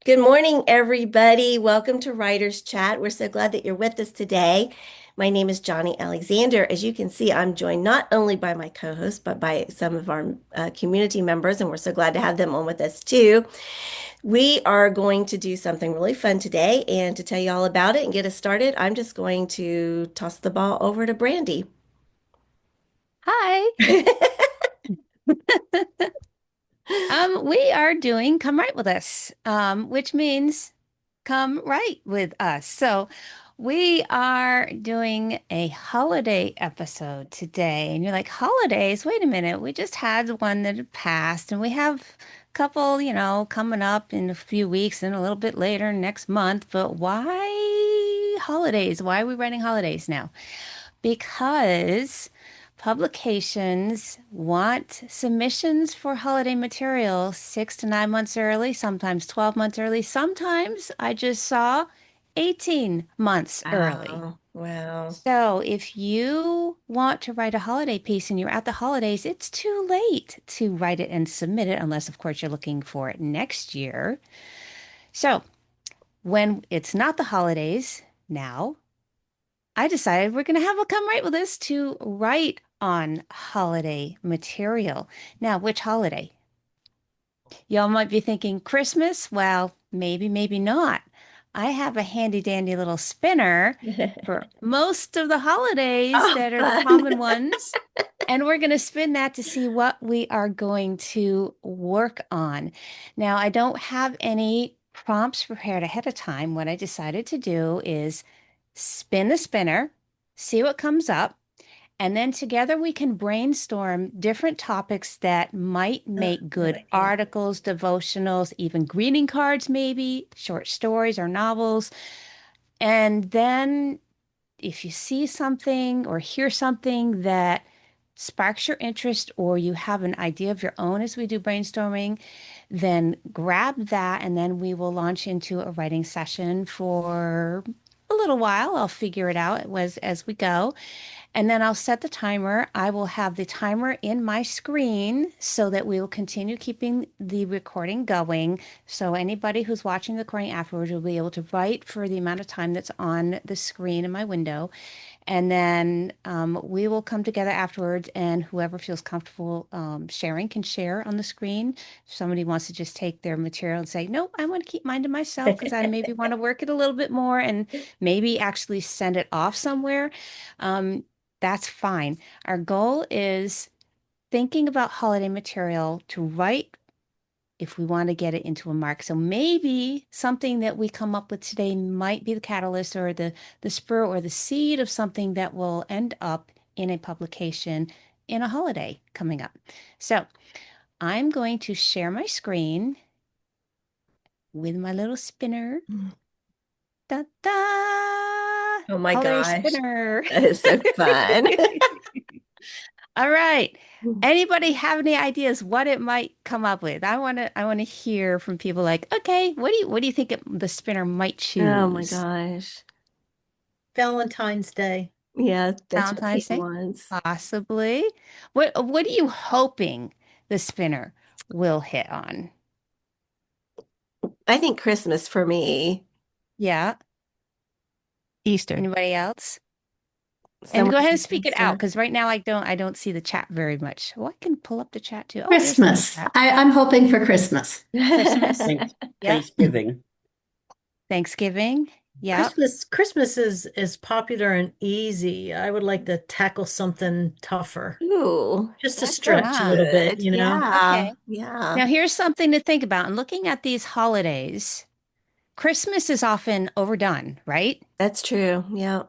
Good morning, everybody. Welcome to Writers Chat. We're so glad that you're with us today. My name is Johnny Alexander. As you can see, I'm joined not only by my co-host, but by some of our community members, and we're so glad to have them on with us too. We are going to do something really fun today, and to tell you all about it and get us started, I'm just going to toss the ball over to Brandy. Hi. We are doing Come Write With Us, which means come write with us. So we are doing a holiday episode today. And you're like, holidays? Wait a minute. We just had one that had passed, and we have a couple, coming up in a few weeks and a little bit later next month. But why holidays? Why are we writing holidays now? Because publications want submissions for holiday material 6 to 9 months early, sometimes 12 months early. Sometimes I just saw 18 months early. Wow. Wow. So if you want to write a holiday piece and you're at the holidays, it's too late to write it and submit it, unless, of course, you're looking for it next year. So when it's not the holidays now, I decided we're going to have a come write with us to write on holiday material. Now, which holiday? Y'all might be thinking Christmas. Well, maybe, maybe not. I have a handy dandy little spinner for most of the holidays Oh, that are the fun. common ones. And we're going to spin that to see what we are going to work on. Now, I don't have any prompts prepared ahead of time. What I decided to do is spin the spinner, see what comes up, and then together we can brainstorm different topics that might Oh, make good good idea. articles, devotionals, even greeting cards, maybe short stories or novels. And then if you see something or hear something that sparks your interest or you have an idea of your own as we do brainstorming, then grab that and then we will launch into a writing session for a little while. I'll figure it out as we go. And then I'll set the timer. I will have the timer in my screen so that we will continue keeping the recording going. So anybody who's watching the recording afterwards will be able to write for the amount of time that's on the screen in my window. And then we will come together afterwards, and whoever feels comfortable sharing can share on the screen. If somebody wants to just take their material and say, no, I want to keep mine to myself because I maybe want to work it a little bit more and maybe actually send it off somewhere, um, that's fine. Our goal is thinking about holiday material to write if we want to get it into a mark. So maybe something that we come up with today might be the catalyst or the spur or the seed of something that will end up in a publication in a holiday coming up. So I'm going to share my screen with my little spinner. Da da! Oh my Holiday gosh. spinner. That is so fun. All right. Anybody have any ideas what it might come up with? I want to hear from people like, okay, what do you think the spinner might Oh my choose? gosh. Valentine's Day. Yeah, that's what Pam Valentine's Day? wants. Possibly. What are you hoping the spinner will hit on? I think Christmas for me. Yeah. Easter. Anybody else? And Someone go ahead and said speak it out Easter. because right now I don't see the chat very much. Oh, I can pull up the chat too. Oh, there's some Christmas. chat. I'm hoping for Christmas. Christmas. Yep. Thanksgiving. Thanksgiving. Yep. Christmas is popular and easy. I would like to tackle something tougher, Ooh, just to that sounds stretch a Ah, little bit, good. you know? Yeah, okay. yeah. Now, here's something to think about. And looking at these holidays, Christmas is often overdone, right? That's true. Yeah.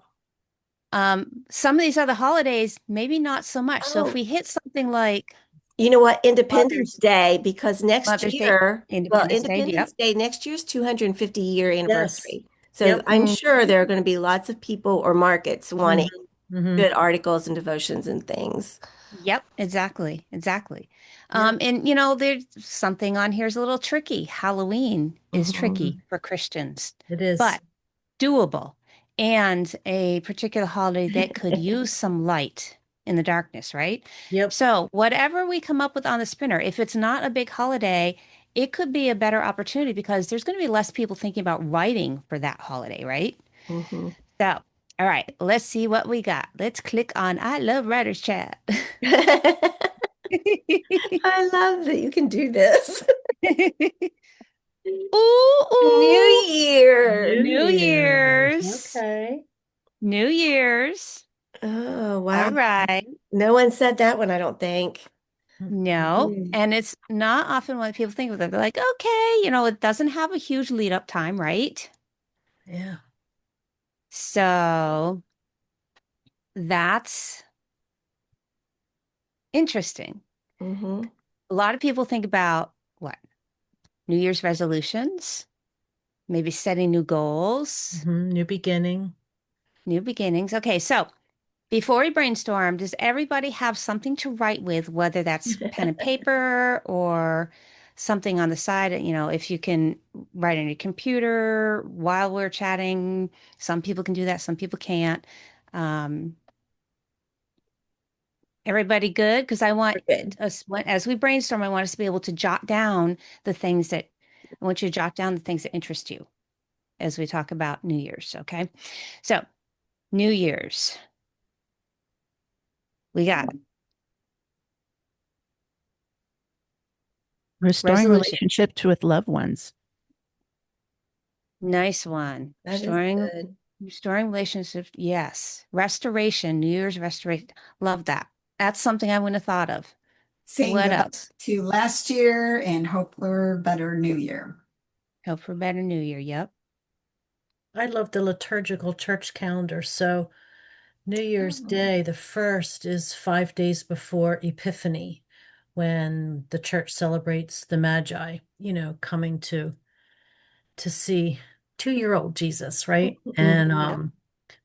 Some of these other holidays, maybe not so much. So if Oh, we hit something like you know what? Independence Mother's Day, because next Mother's Day, year, well, Independence Day, yep. Independence Day next year's 250-year Yes. anniversary. So Yep. I'm Mm, sure there are going to be lots of people or markets hmm wanting hmm good articles and devotions and things. yep, exactly, exactly. Yep. And there's something on here is a little tricky. Halloween is Mhm. tricky for Christians, It is. but doable and a particular holiday that could use some light in the darkness, right? Yep. So, whatever we come up with on the spinner, if it's not a big holiday, it could be a better opportunity because there's going to be less people thinking about writing for that holiday, right? Hmm. So, all right, let's see what we got. Let's click on I love Writer's Chat. I love that you can do this. Ooh, New ooh. Year. New New Year's. Year's. Okay. New Year's. Oh, All wow. right. No one said that one, I don't think. No. Mm. And it's not often what people think of it. They're like, okay, it doesn't have a huge lead up time, right? Yeah. So that's interesting. Hmm. A lot of people think about what? New Year's resolutions, maybe setting new goals, New beginning. new beginnings. Okay, so before we brainstorm, does everybody have something to write with, whether that's pen and paper or something on the side? If you can write on your computer while we're chatting, some people can do that, some people can't. Um, Everybody good? Because I want Good. us, as we brainstorm, I want us to be able to jot down the things that I want you to jot down the things that interest you as we talk about New Year's. Okay. So, New Year's, we got Restoring resolution. relationships with loved ones. Nice one. That is good. Restoring relationships. Yes. Restoration, New Year's restoration. Love that. That's something I wouldn't have thought of. Saying What goodbye else? to last year and hope for a better new year. Hope for a better New Year. Yep. I love the liturgical church calendar. So New Year's Oh. Day, the first, is 5 days before Epiphany, when the church celebrates the Magi, coming to see 2-year-old Jesus, right? And Mhm.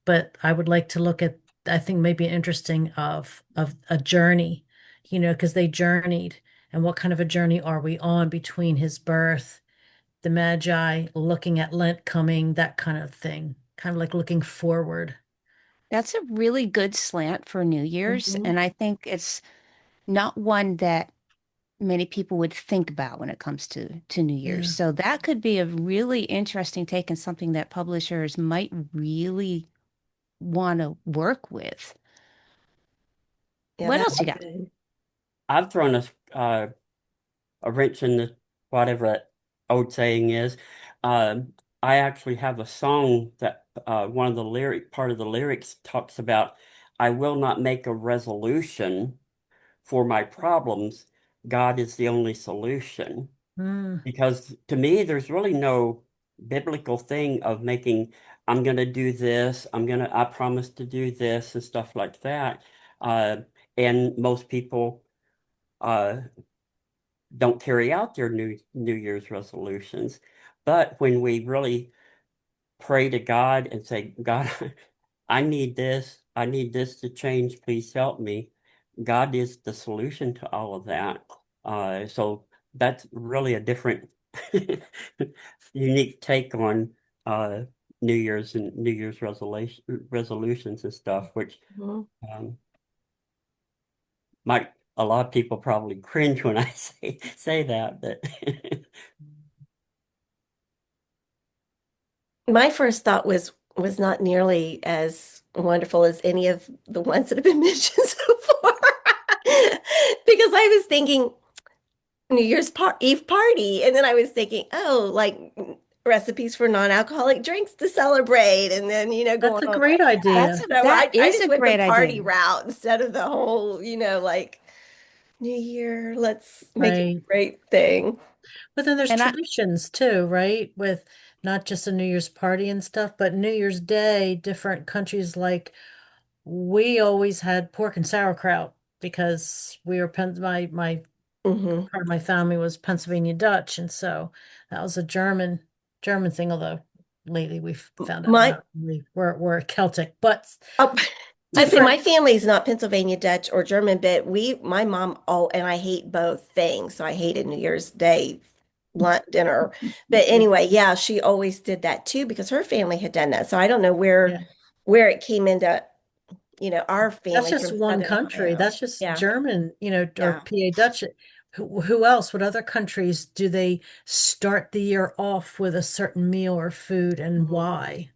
but I would like to look at, I think maybe interesting of a journey, because they journeyed, and what kind of a journey are we on between his birth, the Magi, looking at Lent coming, that kind of thing, kind of like looking forward. That's a really good slant for New Year's. Mhm. And I think it's not one that many people would think about when it comes to New Year's. Yeah. So that could be a really interesting take and something that publishers might really want to work with. Yeah, What that's else you got? good. I've thrown a wrench in the whatever that old saying is. I actually have a song that one of the part of the lyrics talks about, I will not make a resolution for my problems. God is the only solution. Mm, Because to me, there's really no biblical thing of making, I'm going to do this, I promise to do this and stuff like that. Uh, and most people uh, don't carry out their New Year's resolutions. But when we really pray to God and say, God, I need this to change, please help me. God is the solution to all of that. So that's really a different, unique take on uh, New Year's resolutions and stuff, which Mhm. um, might a lot of people probably cringe when I say that, but My first thought was not nearly as wonderful as any of the ones that have been mentioned so far. Because I was thinking Eve party, and then I was thinking, oh, like recipes for non-alcoholic drinks to celebrate, and then that's going a on great like that. idea. So That I is just a went the great party idea. route instead of the whole, like New Year, let's make it Right. a great thing. But then there's And I, traditions too, right? With not just a New Year's party and stuff, but New Year's Day, different countries, like we always had pork and sauerkraut because we were my Hmm. part of my family was Pennsylvania Dutch, and so that was a German thing, although lately we've found out My not really, we're Celtic, but Oh, I say different. my family's not Pennsylvania Dutch or German, but my mom, and I hate both things. So I hated New Year's Day lunch dinner. But anyway, yeah, she always did that too because her family had done that. So I don't know Yeah. where it came into, our That's family just from one Southern country. Ohio. That's just Yeah. German, or Yeah. PA Dutch. who else? What other countries do they start the year off with a certain meal or food, and Mhm. why?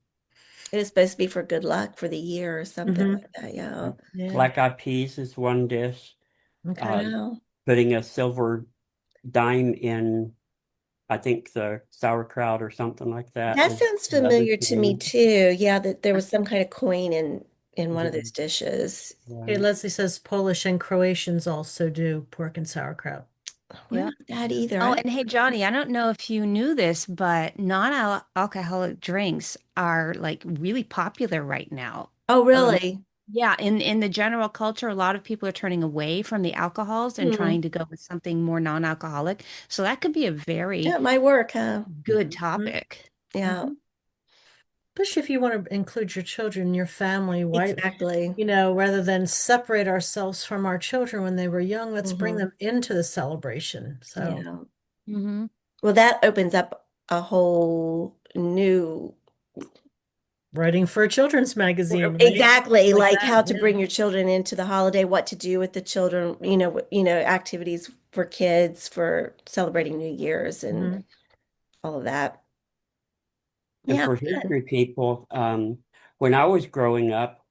It is supposed to be for good luck for the year or something Hmm. like that. Yeah. Yeah. Black eyed peas is one dish. Okay. Uh, Wow. putting a silver dime in, I think, the sauerkraut or something like that That is sounds another familiar to me thing. too. Yeah, that there was some kind of coin in one of Yeah, those dishes. Okay, yeah. Leslie says Polish and Croatians also do pork and sauerkraut. We're Yeah. not that either. Oh, I and hey, Johnny, I don't know if you knew this, but non-alcoholic drinks are like really popular right now. Oh, Um, really? yeah, in the general culture, a lot of people are turning away from the alcohols and Hmm. trying to go with something more non-alcoholic. So that could be a Yeah, very it might work, huh? good Mhm. topic. Yeah, Mhm. Especially if you want to include your children, your family, why, exactly. rather than separate ourselves from our children when they were young, let's bring Hmm. them into the celebration. So, Yeah. Hmm. Well, that opens up a whole new, writing for a children's magazine, right? exactly, Like like that. how to Yeah. bring your children into the holiday, what to do with the children, activities for kids for celebrating New Year's and Hmm. all of that. And Yeah. for history people, when I was growing up,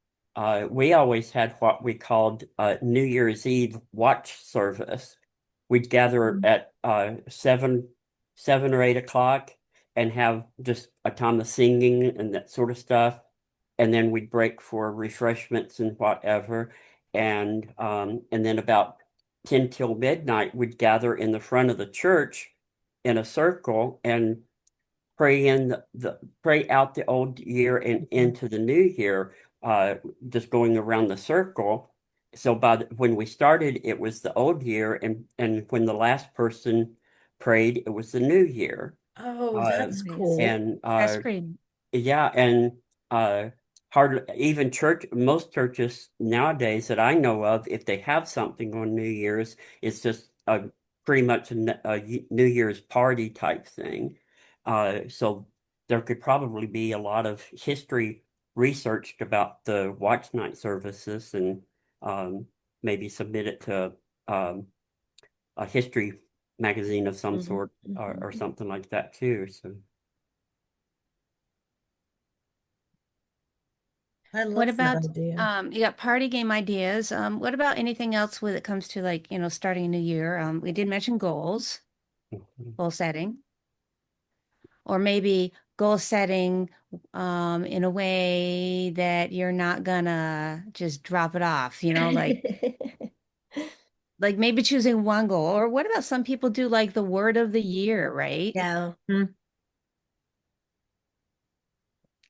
we always had what we called New Year's Eve watch service. We'd gather at 7 or 8 o'clock and have just a time of singing and that sort of stuff. And then we'd break for refreshments and whatever. And then about 10 till midnight, we'd gather in the front of the church in a circle and pray in pray out the old year and into the new year, uh, just going around the circle. So when we started, it was the old year, and when the last person prayed, it was the new year. Oh, Uh, that's Nice. cool. and That's pretty. yeah, and uh, hardly even most churches nowadays that I know of, if they have something on New Year's, it's just pretty much a New Year's party type thing. So there could probably be a lot of history researched about the watch night services and um, maybe submit it to um, a history magazine of some Mhm, sort or mhm. something like that too. So. I What love that about idea. you got party game ideas? What about anything else when it comes to like, starting a new year? We did mention goals, goal setting, or maybe goal setting in a way that you're not gonna just drop it off, like maybe choosing one goal. Or what about some people do like the word of the year, right? Yeah, Hmm.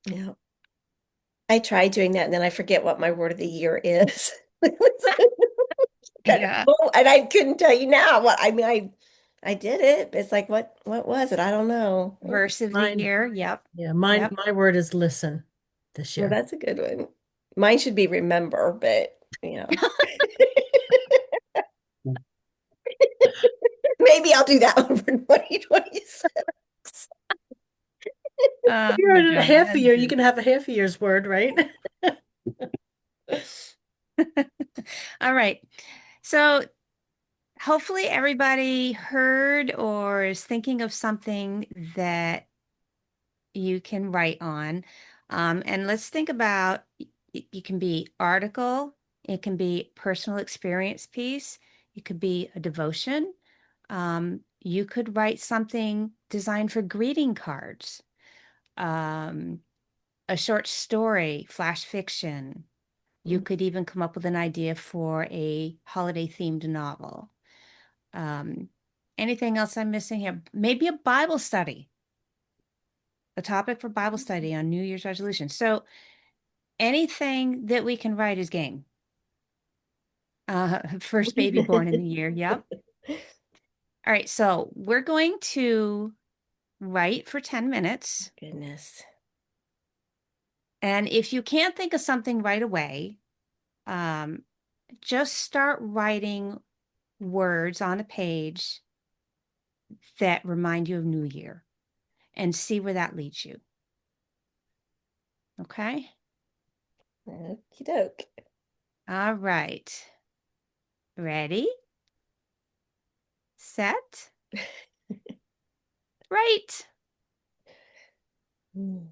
yeah. I tried doing that and then I forget what my word of the year is. Kind of Yeah. cool. And I couldn't tell you now what I mean. I did it, but it's like what was it? I don't know. Verse of the Mine, year. Yep. yeah, Yep. my word is listen this Well, year. that's a good one. Mine should be remember, but maybe I'll do that one for 2026. Oh You're my in a God, half a that's year. You good. can have a half a year's word, right? All right. So hopefully everybody heard or is thinking of something that you can write on. And let's think about it can be article, it can be personal experience piece, it could be a devotion. You could write something designed for greeting cards, um, a short story, flash fiction. You could even come up with an idea for a holiday themed novel. Um, Anything else I'm missing here? Maybe a Bible study, a topic for Bible study on New Year's resolution. So anything that we can write is game. First baby born in the year. Yep. All right. So we're going to write for 10 minutes. Goodness. And if you can't think of something right away, um, just start writing words on a page that remind you of New Year and see where that leads you. Okay. Okie doke. All right. Ready? set, right. Mm.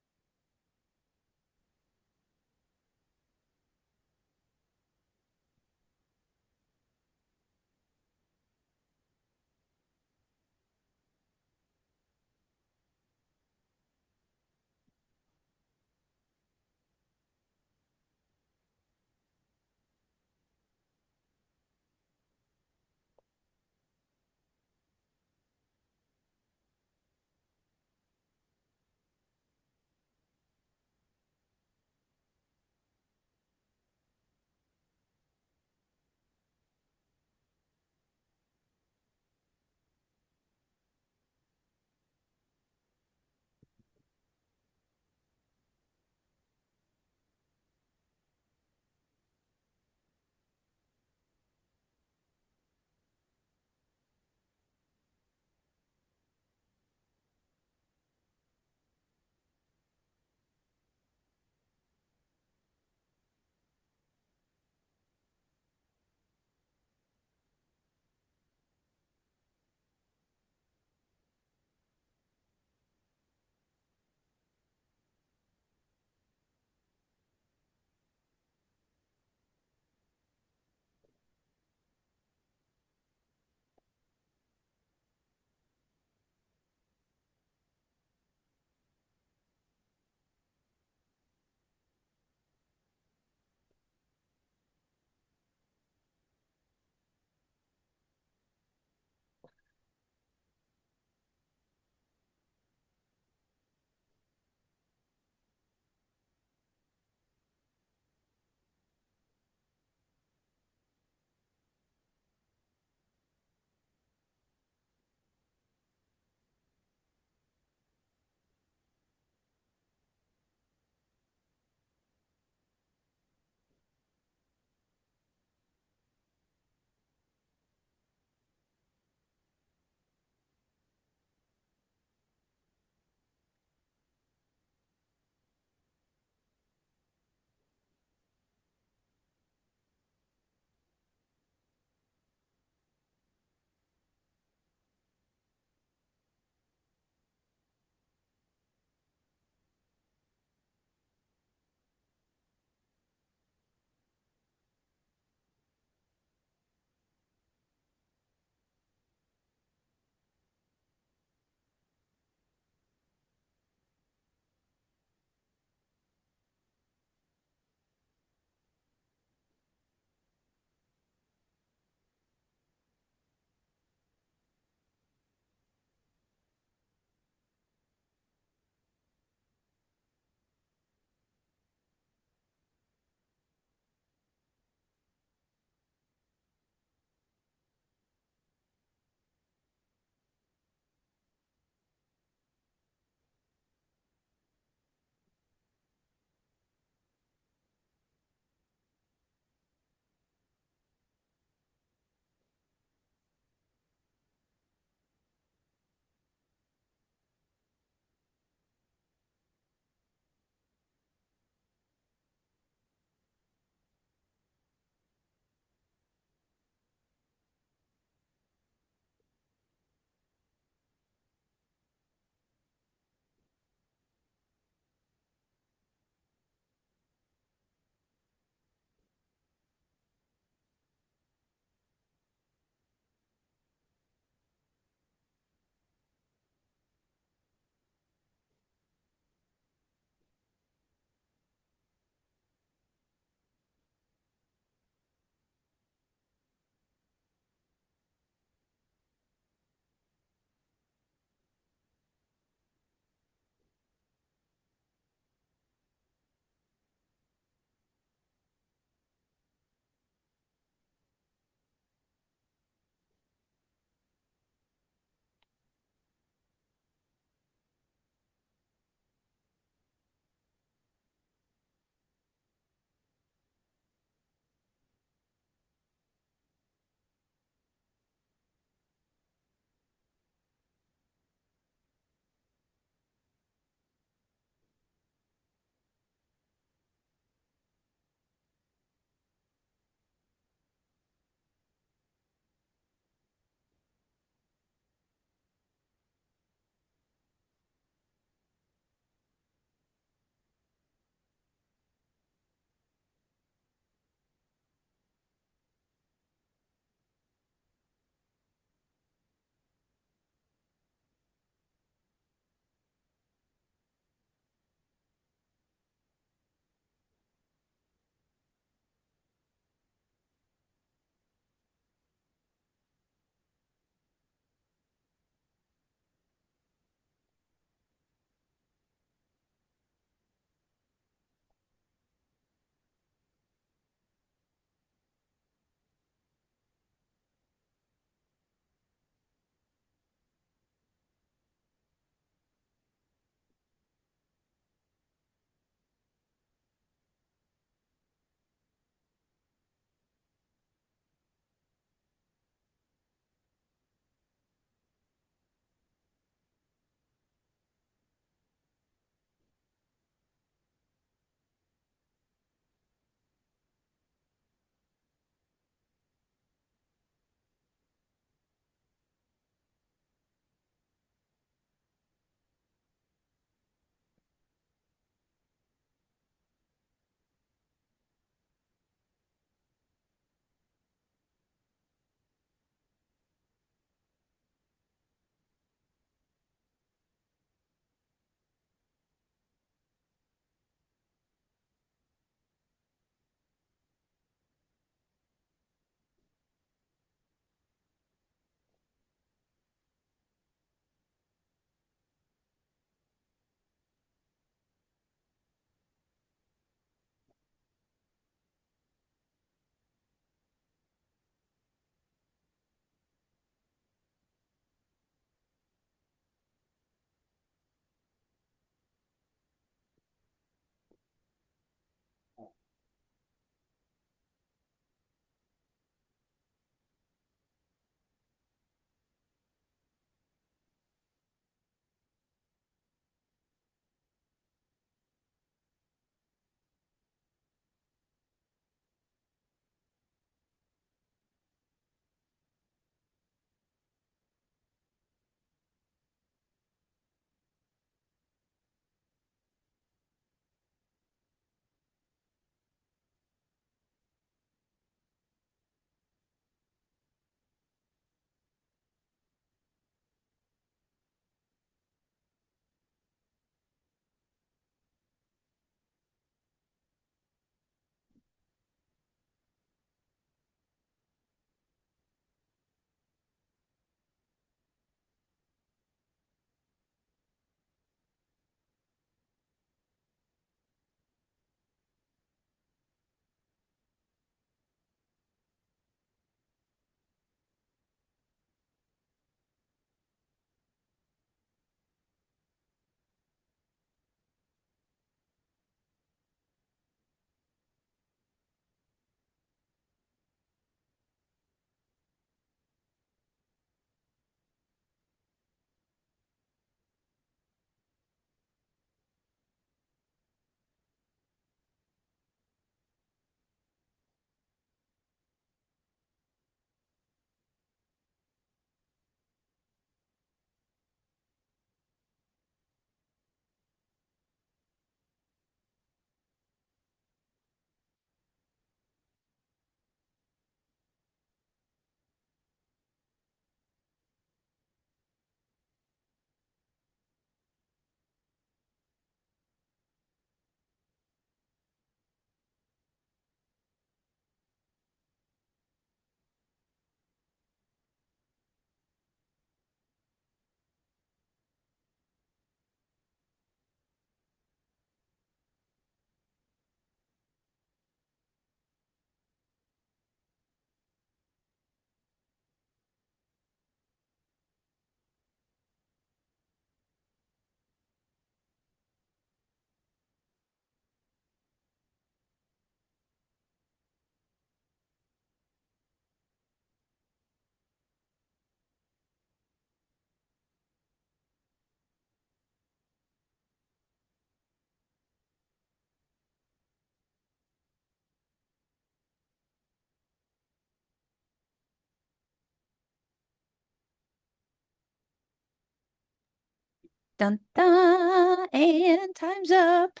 Dun dun, and time's up.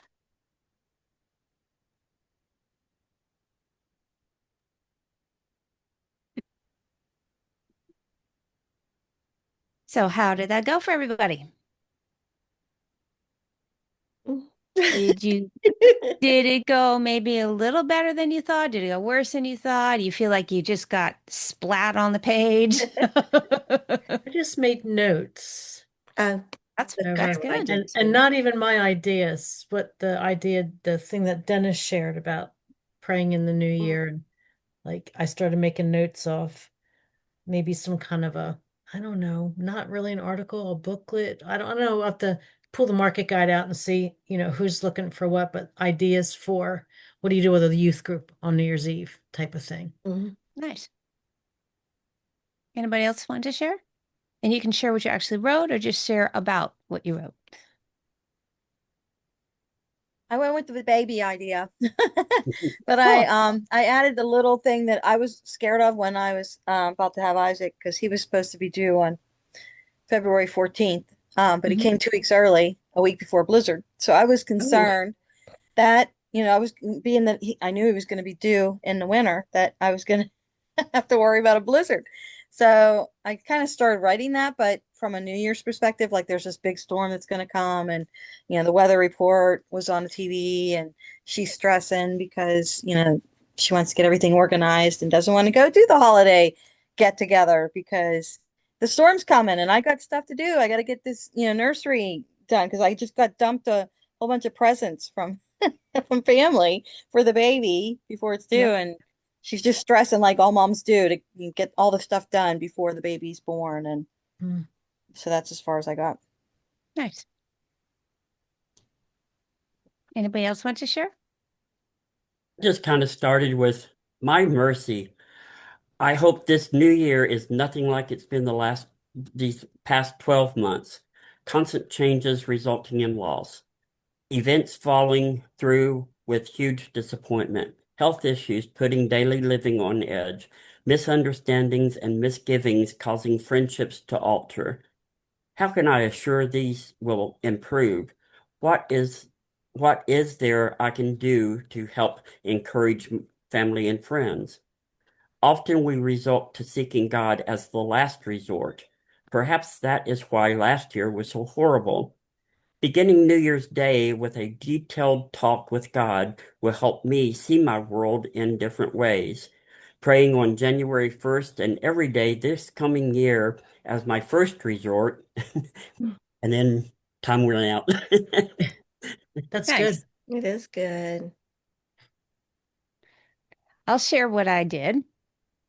So how did that go for everybody? Did you Did it go maybe a little better than you thought? Did it go worse than you thought? Do you feel like you just got splat on the page? I just made notes. Uh, That's that's kind that's of what I good. did And too. not even my ideas, but the thing that Dennis shared about praying in the new Mm. year. And like I started making notes of maybe some kind of a, I don't know, not really an article, a booklet. I don't know. I'll have to pull the market guide out and see, who's looking for what, but ideas for what do you do with a youth group on New Year's Eve type of thing. Mhm. Nice. Anybody else want to share? And you can share what you actually wrote or just share about what you wrote. I went with the baby idea, but Cool. I added the little thing that I was scared of when I was about to have Isaac because he was supposed to be due on February 14th. But he Hmm. came 2 weeks early, a week before Blizzard. So I was Ooh. concerned that, I was being that I knew he was going to be due in the winter, that I was going to have to worry about a blizzard. So I kind of started writing that, but from a New Year's perspective, like there's this big storm that's going to come, and the weather report was on the TV, and she's stressing because she wants to get everything organized and doesn't want to go do the holiday get together because the storm's coming, and I got stuff to do. I got to get this nursery done because I just got dumped a whole bunch of presents from from family for the baby before it's due, Yep. and she's just stressing like all moms do to get all the stuff done before the baby's born. And Mm. so that's as far as I got. Nice. Anybody else want to share? Just kind of started with my mercy. I hope this new year is nothing like it's been these past 12 months. Constant changes resulting in loss. Events falling through with huge disappointment. Health issues putting daily living on edge. Misunderstandings and misgivings causing friendships to alter. How can I assure these will improve? What is what is there I can do to help encourage family and friends? Often we resort to seeking God as the last resort. Perhaps that is why last year was so horrible. Beginning New Year's Day with a detailed talk with God will help me see my world in different ways. Praying on January 1st and every day this coming year as my first resort, and then time ran out. That's good. Nice. It is good. I'll share what I did.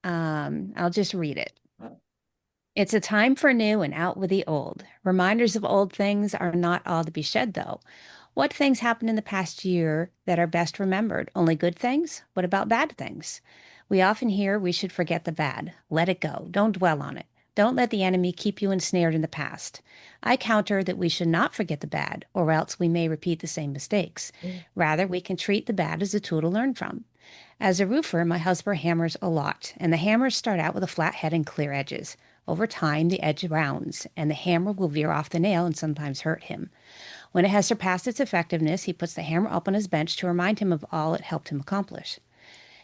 I'll just read it. It's a time for new and out with the old. Reminders of old things are not all to be shed, though. What things happened in the past year that are best remembered? Only good things? What about bad things? We often hear we should forget the bad. Let it go. Don't dwell on it. Don't let the enemy keep you ensnared in the past. I counter that we should not forget the bad, or else we may repeat the same mistakes. Mm. Rather, we can treat the bad as a tool to learn from. As a roofer, my husband hammers a lot, and the hammers start out with a flat head and clear edges. Over time, the edge rounds, and the hammer will veer off the nail and sometimes hurt him. When it has surpassed its effectiveness, he puts the hammer up on his bench to remind him of all it helped him accomplish.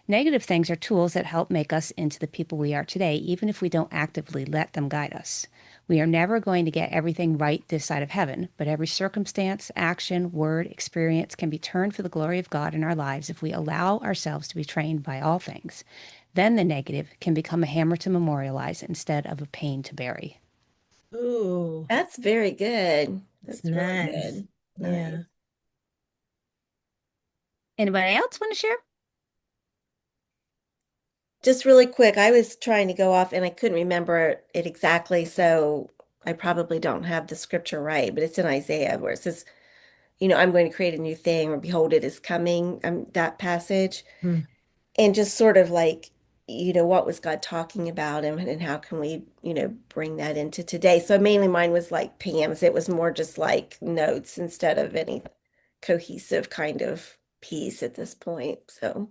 Negative things are tools that help make us into the people we are today, even if we don't actively let them guide us. We are never going to get everything right this side of heaven, but every circumstance, action, word, experience can be turned for the glory of God in our lives if we allow ourselves to be trained by all things. Then the negative can become a hammer to memorialize instead of a pain to bury. Ooh, That's very good. it's That's really nice. good. Nice. Yeah. Anybody else want to share? Just really quick, I was trying to go off and I couldn't remember it exactly, so I probably don't have the scripture right, but it's in Isaiah where it says, I'm going to create a new thing, or behold, it is coming, that passage. Hmm. And just sort of like, what was God talking about and how can we, bring that into today? So mainly mine was like Pam's. It was more just like notes instead of any cohesive kind of piece at this point. So,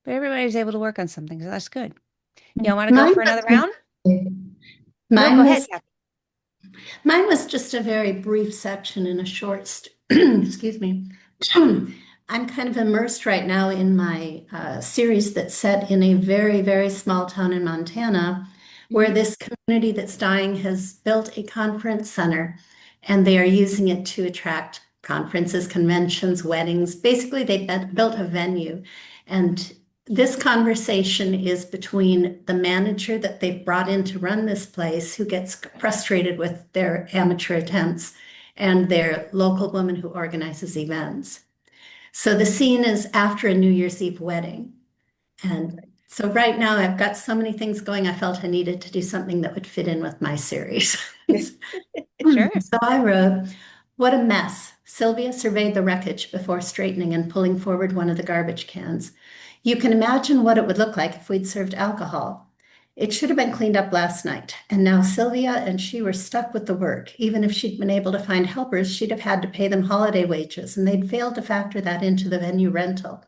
But everybody's able to work on something, so that's good. You want to go Mine for another was round? No, go Mine ahead, was Kathy. mine was just a very brief section in a short, excuse me. I'm kind of immersed right now in my series that's set in a very, very small town in Montana, where Mhm. this community that's dying has built a conference center, and they are using it to attract conferences, conventions, weddings. Basically, they built a venue, and this conversation is between the manager that they've brought in to run this place, who gets frustrated with their amateur attempts, and their local woman who organizes events. So the scene is after a New Year's Eve wedding. And so right now I've got so many things going, I felt I needed to do something that would fit in with my series. Sure. So I wrote, "What a mess." Sylvia surveyed the wreckage before straightening and pulling forward one of the garbage cans. "You can imagine what it would look like if we'd served alcohol. It should have been cleaned up last night, and now Sylvia and she were stuck with the work. Even if she'd been able to find helpers, she'd have had to pay them holiday wages, and they'd failed to factor that into the venue rental."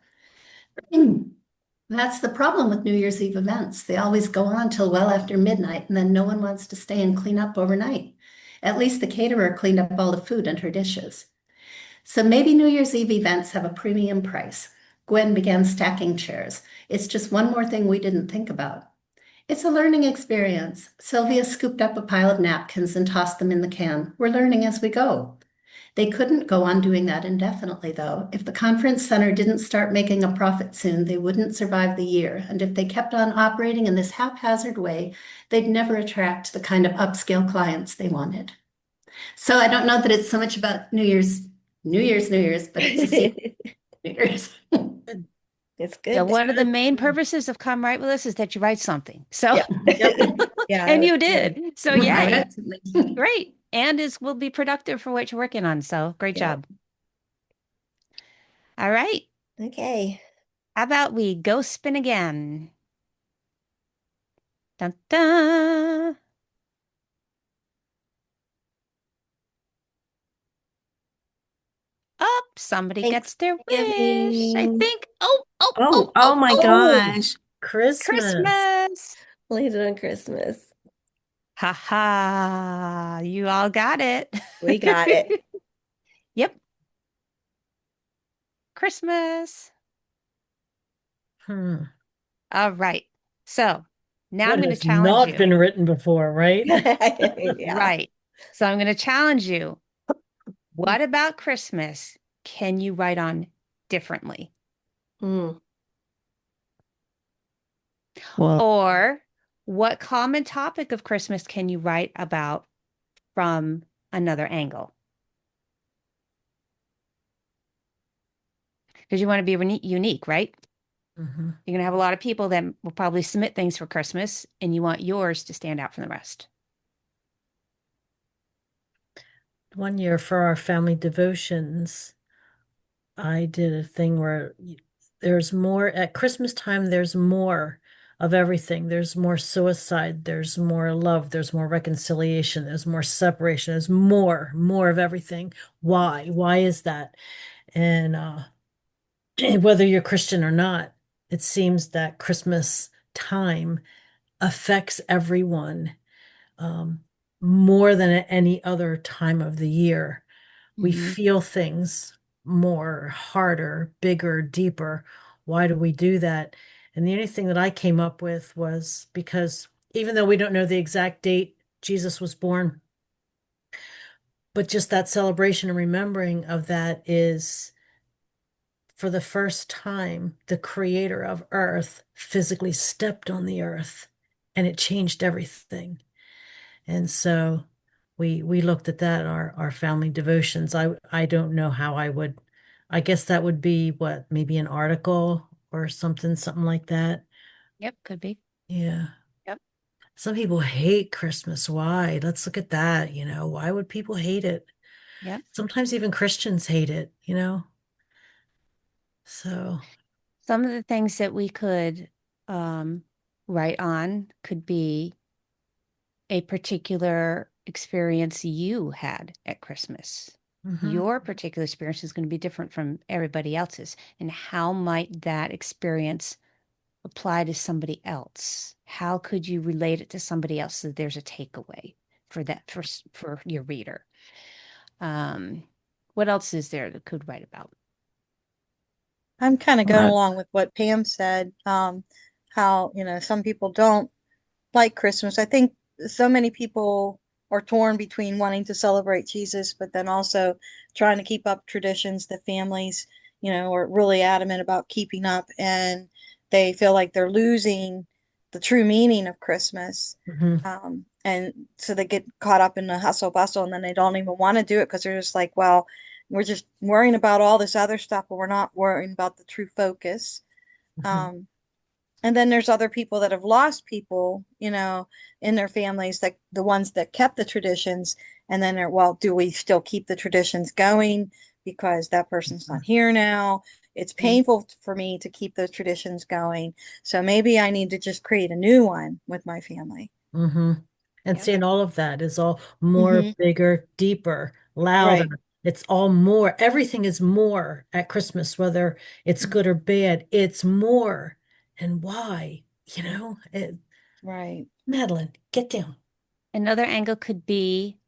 That's the problem with New Year's Eve events. They always go on till well after midnight, and then no one wants to stay and clean up overnight. At least the caterer cleaned up all the food and her dishes. So maybe New Year's Eve events have a premium price. Gwen began stacking chairs. "It's just one more thing we didn't think about." "It's a learning experience." Sylvia scooped up a pile of napkins and tossed them in the can. "We're learning as we go." They couldn't go on doing that indefinitely, though. If the conference center didn't start making a profit soon, they wouldn't survive the year. And if they kept on operating in this haphazard way, they'd never attract the kind of upscale clients they wanted. So I don't know that it's so much about New Year's, but it's a secret New Year's. It's Yeah, good. one of the main purposes of Come Write With Us is that you write something. So, Yep. Yeah, and that's you good. did. So, I yay. read something. Great. And is will be productive for what you're working on. So, great Yeah. job. All right. Okay. How about we go spin again? Dun, dun. Oh, somebody gets their wish. I Thanksgiving. think. Oh, oh, Oh, oh, oh oh, my oh. Oh, gosh. Christmas. Christmas. Later on Christmas. Ha ha. You all got it. We got it. Yep. Christmas. Hmm. All right. So now I'm What going to has challenge not you. been written before, right? Yeah. Right. So I'm going to challenge you. What about Christmas can you write on differently? Mm. Well, Or what common topic of Christmas can you write about from another angle? Because you want to be unique, right? hmm You're going to have a lot of people that will probably submit things for Christmas, and you want yours to stand out from the rest. One year for our family devotions, I did a thing where there's more at Christmas time, there's more of everything. There's more suicide, there's more love, there's more reconciliation, there's more separation, there's more of everything. Why? Why is that? And whether you're Christian or not, it seems that Christmas time affects everyone um, more than at any other time of the year. We Hmm. feel things more, harder, bigger, deeper. Why do we do that? And the only thing that I came up with was because even though we don't know the exact date Jesus was born, but just that celebration and remembering of that is for the first time, the creator of earth physically stepped on the earth and it changed everything. And so we looked at that, our family devotions. I don't know how I would, I guess that would be what, maybe an article or something like that. Yep, could be. Yeah. Yep, Some people hate Christmas. Why? Let's look at that. Why would people hate it? yep. Sometimes even Christians hate it. So, Some of the things that we could um, write on could be a particular experience you had at Christmas. mhm. Your particular experience is going to be different from everybody else's. And how might that experience apply to somebody else? How could you relate it to somebody else so there's a takeaway for that for your reader? Um, what else is there that could write about? I'm kind of going Uh, along with what Pam said. How, some people don't like Christmas. I think so many people are torn between wanting to celebrate Jesus, but then also trying to keep up traditions that families, are really adamant about keeping up, and they feel like they're losing the true meaning of Christmas. mhm. And so they get caught up in the hustle bustle, and then they don't even want to do it because they're just like, well, we're just worrying about all this other stuff, but we're not worrying about the true focus. Mhm. Um, and then there's other people that have lost people, in their families, like the ones that kept the traditions. And then they're, well, do we still keep the traditions going because that person's not here now? It's painful for me to keep those traditions going. So maybe I need to just create a new one with my family. Hmm. And Yep. seeing all of that is all more, Hmm. bigger, deeper, Right. louder. It's all more. Everything is more at Christmas, whether it's good or bad. It's more. And why? Right. Madeline, get down. Another angle could be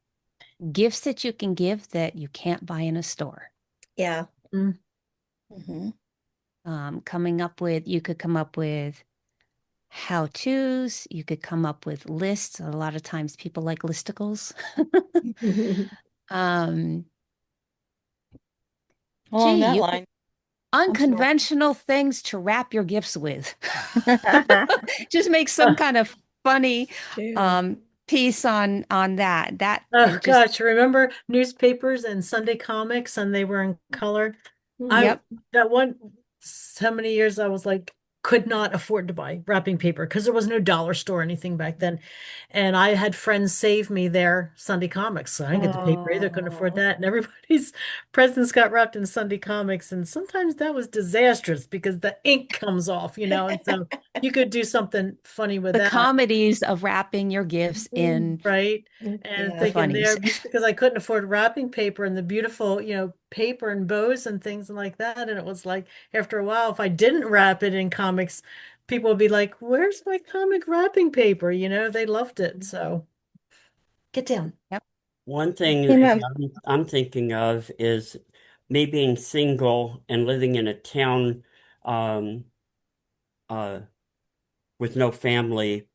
gifts that you can give that you can't buy in a store. Yeah. Mm, Hmm. You could come up with how-tos. You could come up with lists. A lot of times people like listicles. Um, Along gee, that you could line, I'm sorry. unconventional things to wrap your gifts with. Just make some uh, kind of funny True. um piece on that oh and just gosh, remember newspapers and Sunday comics and they were in color? I yep. that one so many years I was like could not afford to buy wrapping paper because there was no dollar store or anything back then. And I had friends save me their Sunday comics. So I didn't get the paper either, couldn't afford Oh. that. And everybody's presents got wrapped in Sunday comics. And sometimes that was disastrous because the ink comes off, and so you could do something funny with The that. comedies of wrapping your gifts in Right. Mm, And the yeah. thinking funnies. there, just because I couldn't afford wrapping paper and the beautiful, paper and bows and things like that. And it was like, after a while, if I didn't wrap it in comics, people would be like, where's my comic wrapping paper? They loved it. So get down. Yep. One thing You that know, I'm thinking of is me being single and living in a town um, uh, with no family,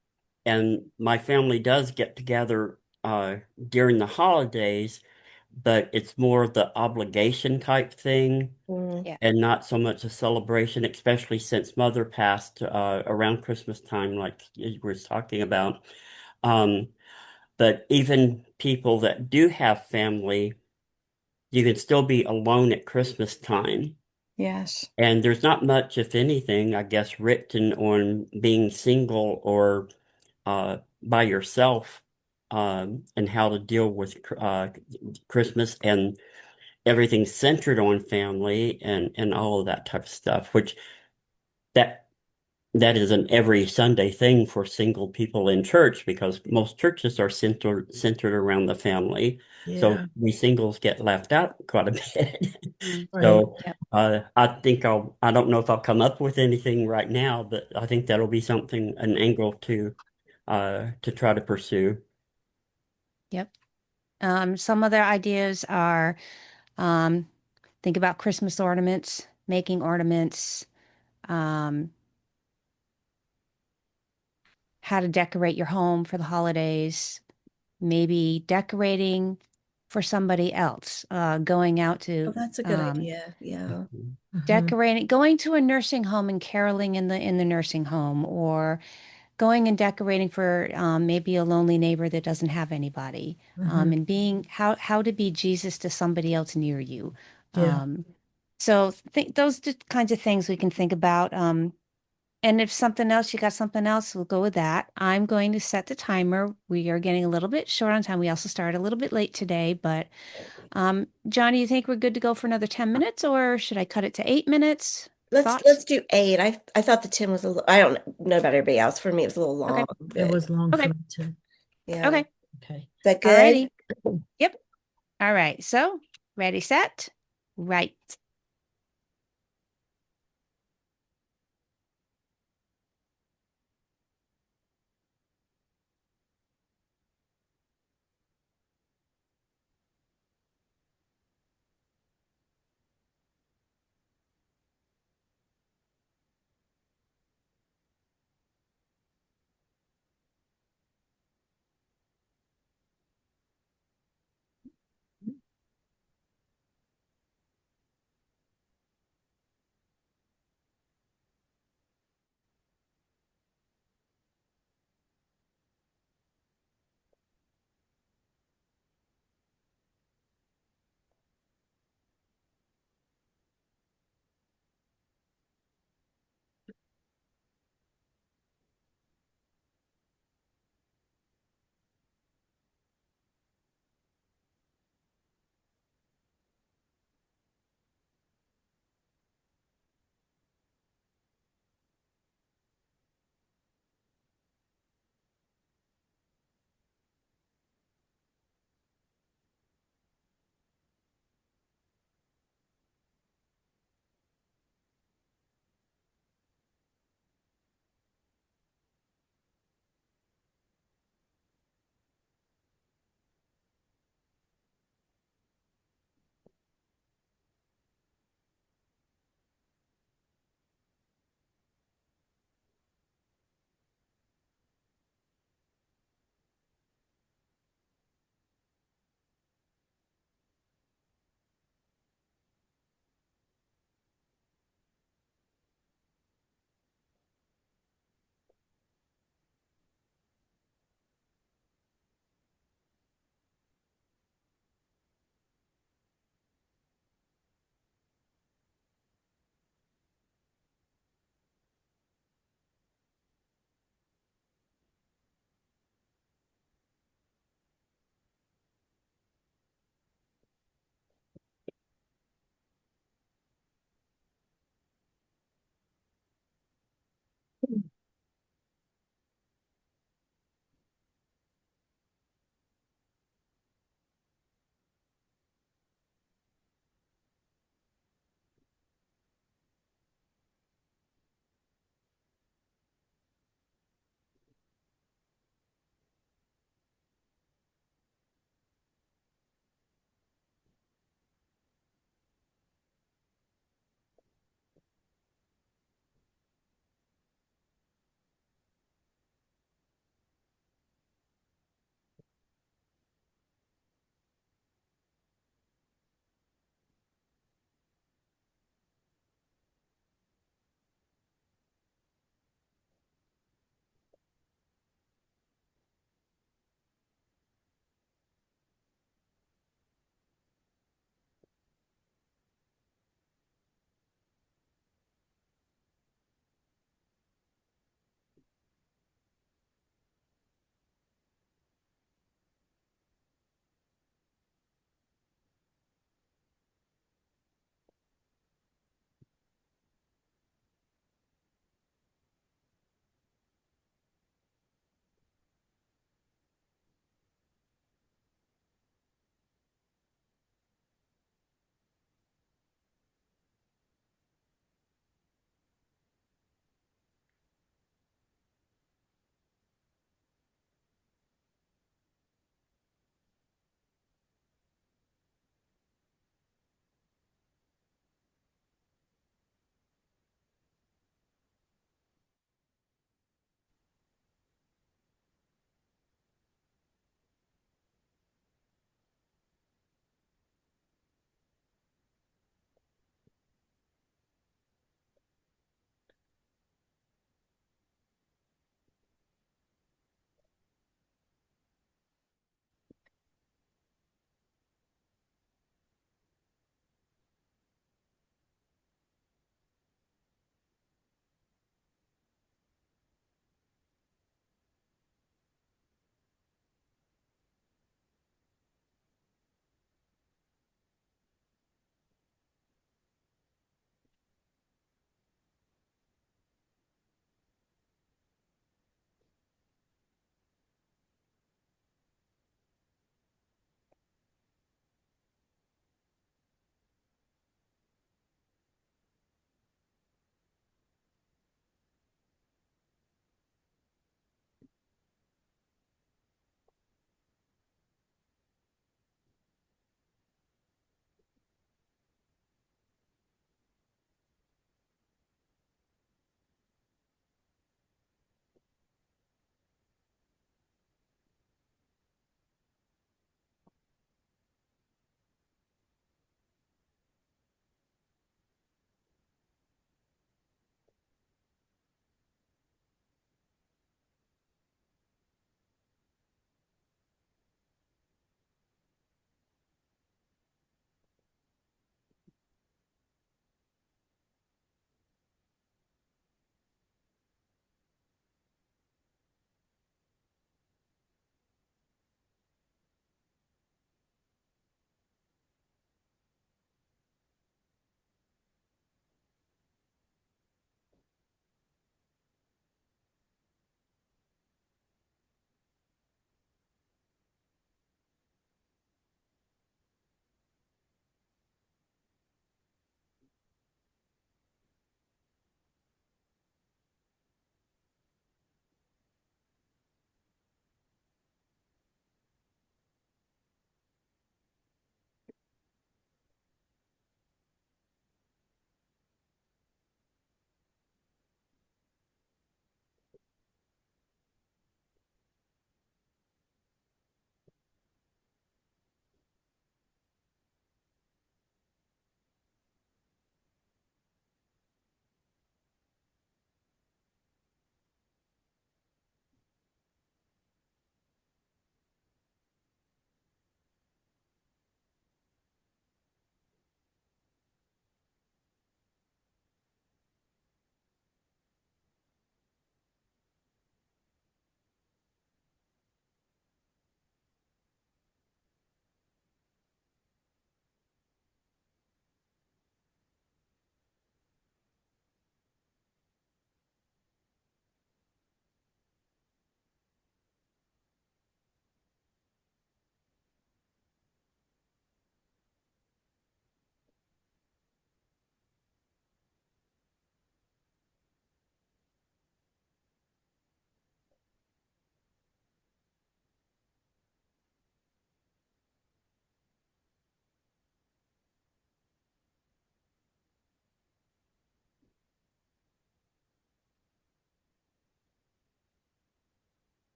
and my family does get together during the holidays, but it's more the obligation type thing Mm. Yeah. and not so much a celebration, especially since mother passed around Christmas time, like you were talking about. Um, but even people that do have family, you can still be alone at Christmas time. yes. And there's not much, if anything, I guess, written on being single or by yourself and how to deal with Christmas and everything centered on family and all of that type of stuff, which that that is an every Sunday thing for single people in church because most churches are centered around the family. Yeah. So we singles get left out quite a bit. Mm. Right. So Yep. I think I don't know if I'll come up with anything right now, but I think that'll be something, an angle to try to pursue. Yep. Some other ideas are um, think about Christmas ornaments, making ornaments, um, how to decorate your home for the holidays, maybe decorating for somebody else, going out Oh, to that's a good idea. Yeah. Hmm. decorating, going to a nursing home and caroling in the nursing home, or going and decorating for maybe a lonely neighbor that doesn't have anybody, Hmm. and being how to be Jesus to somebody else near you. Yeah. Um, so those kinds of things we can think about. And if something else, you got something else, we'll go with that. I'm going to set the timer. We are getting a little bit short on time. We also started a little bit late today, but Johnny, you think we're good to go for another 10 minutes, or should I cut it to 8 minutes? Thoughts? Let's do 8. I thought the 10 was a little, I don't know about everybody else. For me, it was a little Okay. long, It but was long for Okay. me too. yeah. Is Okay. Okay. that good? Alrighty. Yep. All right. So ready, set, right.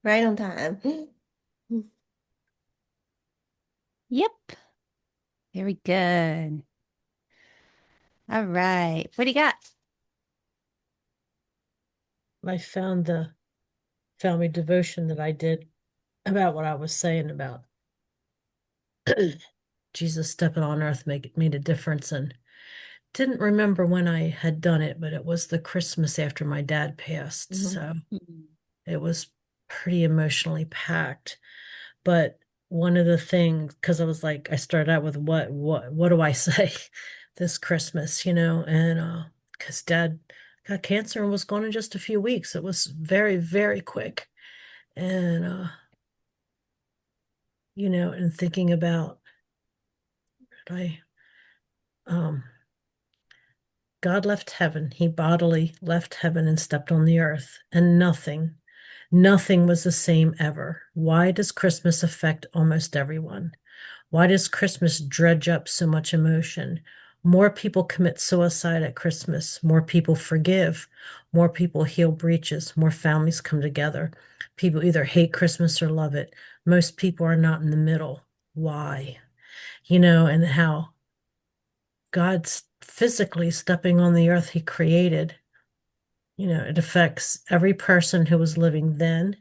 Right on time. Yep. Very good. All right. What do you got? I found the family devotion that I did about what I was saying about Jesus stepping on earth made a difference, and didn't remember when I had done it, but it was the Christmas after my dad passed. Mhm. So Mhm. it was pretty emotionally packed. But one of the things, because I was like, I started out with what do I say this Christmas, and because dad got cancer and was gone in just a few weeks. It was very, very quick. And and thinking about I um God left heaven. He bodily left heaven and stepped on the earth, and nothing was the same ever. Why does Christmas affect almost everyone? Why does Christmas dredge up so much emotion? More people commit suicide at Christmas. More people forgive. More people heal breaches. More families come together. People either hate Christmas or love it. Most people are not in the middle. Why? And how God's physically stepping on the earth he created, it affects every person who was living then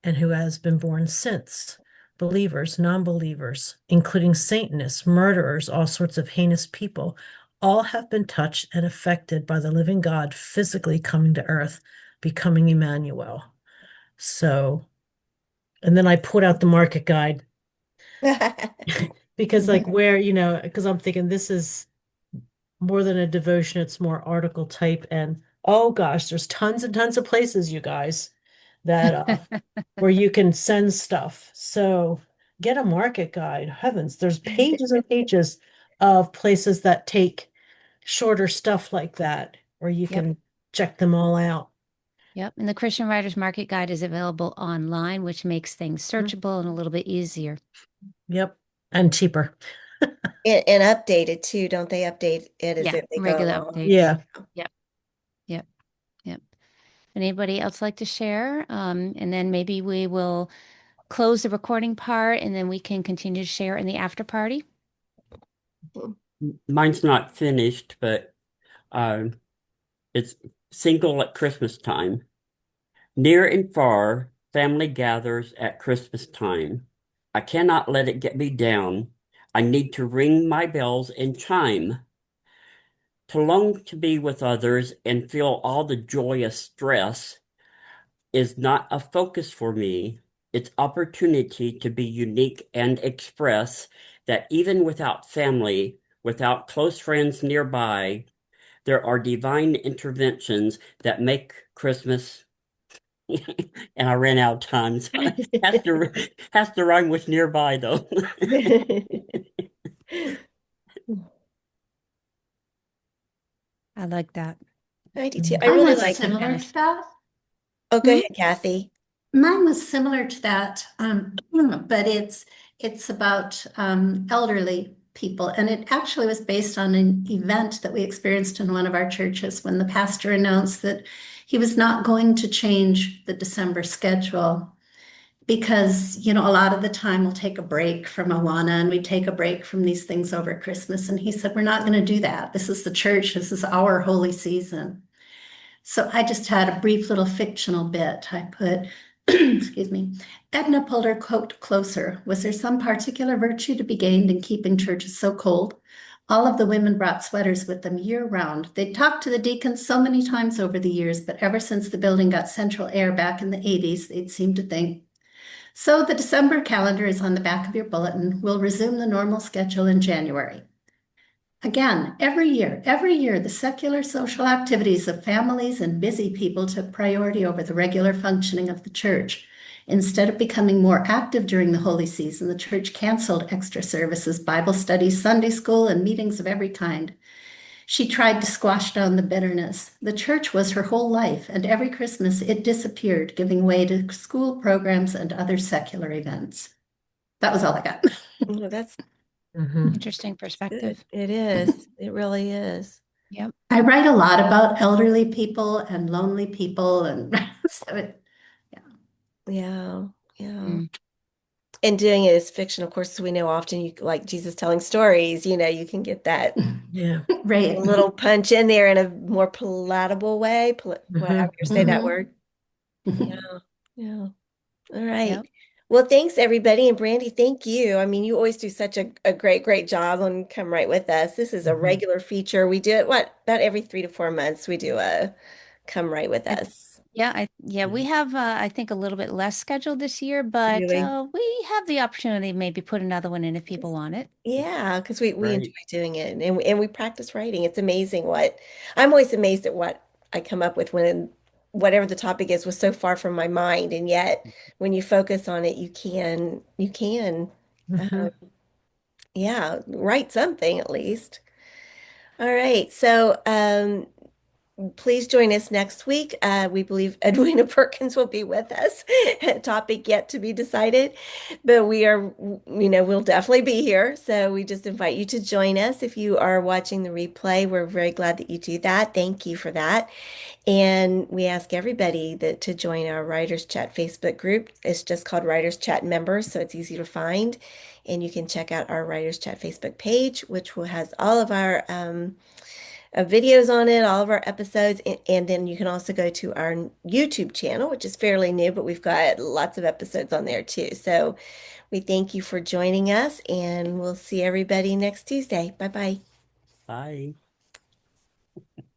and who has been born since. Believers, non-believers, including Satanists, murderers, all sorts of heinous people, all have been touched and affected by the living God physically coming to earth, becoming Emmanuel. So, and then I put out the market guide because like where, because I'm thinking this is more than a devotion, it's more article type. And oh gosh, there's tons and tons of places, you guys, that where you can send stuff. So get a market guide. Heavens, there's pages and pages of places that take shorter stuff like that, where you Yep. can check them all out. Yep. And the Christian Writers Market Guide is available online, which makes things searchable and a little bit easier. Yep. And cheaper. And updated too, don't they update it as Yeah. if they go Regular along? updates. Yeah. Yep. Yep. Yep. Anybody else like to share? And then maybe we will close the recording part and then we can continue to share in the after party. Mine's not finished, but um, it's single at Christmas time. Near and far, family gathers at Christmas time. I cannot let it get me down. I need to ring my bells and chime. To long to be with others and feel all the joyous stress is not a focus for me. It's opportunity to be unique and express that even without family, without close friends nearby, there are divine interventions that make Christmas. And I ran out of time, so it has to rhyme with nearby though. I like that. I do too. I Mhm. Mine really was like, similar to that. oh, go Hmm? ahead, Kathy. Mine was similar to that, but it's about elderly people, and it actually was based on an event that we experienced in one of our churches when the pastor announced that he was not going to change the December schedule because, a lot of the time we'll take a break from Awana and we take a break from these things over Christmas. And he said, we're not going to do that. This is the church. This is our holy season. So I just had a brief little fictional bit. I put, excuse me, Edna pulled her coat closer. Was there some particular virtue to be gained in keeping churches so cold? All of the women brought sweaters with them year round. They'd talked to the deacons so many times over the years, but ever since the building got central air back in the 80s, they'd seemed to think. So the December calendar is on the back of your bulletin. We'll resume the normal schedule in January. Again, every year, the secular social activities of families and busy people took priority over the regular functioning of the church. Instead of becoming more active during the holy season, the church canceled extra services, Bible studies, Sunday school, and meetings of every kind. She tried to squash down the bitterness. The church was her whole life, and every Christmas it disappeared, giving way to school programs and other secular events. That was all I got. Oh, that's Mhm. Interesting good. perspective. It is. It really is. Yep. I write a lot about elderly people and lonely people, and so yeah. Yeah, yeah. Mm. And doing it as fiction, of course, we know often you like Jesus telling stories, you can get that Yeah. Right. little punch in there in a more palatable way, however Hmm. you say that Mhm. word. Yeah, yeah. All right. Yep. Well, thanks everybody. And Brandy, thank you. I mean, you always do such a great, great job on Come Right With Us. This is a Hmm. regular feature. We do it, about every 3 to 4 months, we do a Come Right With I, Us. yeah, we have I think a little bit less scheduled this year, but Really? we have the opportunity to maybe put another one in if people want it. Yeah, because we enjoy Great. doing it and we practice writing. It's amazing what I'm always amazed at what I come up with when whatever the topic is was so far from my mind. And yet when you focus on it, you can uh, Hmm. yeah, write something at least. All right. So please join us next week. We believe Edwina Perkins will be with us. Topic yet to be decided, but we'll definitely be here. So we just invite you to join us. If you are watching the replay, we're very glad that you do that. Thank you for that. And we ask everybody to join our Writers Chat Facebook group. It's just called Writers Chat Members, so it's easy to find. And you can check out our Writers Chat Facebook page, which has all of our videos on it, all of our episodes, and then you can also go to our YouTube channel, which is fairly new, but we've got lots of episodes on there too. So we thank you for joining us, and we'll see everybody next Tuesday. Bye bye. Bye.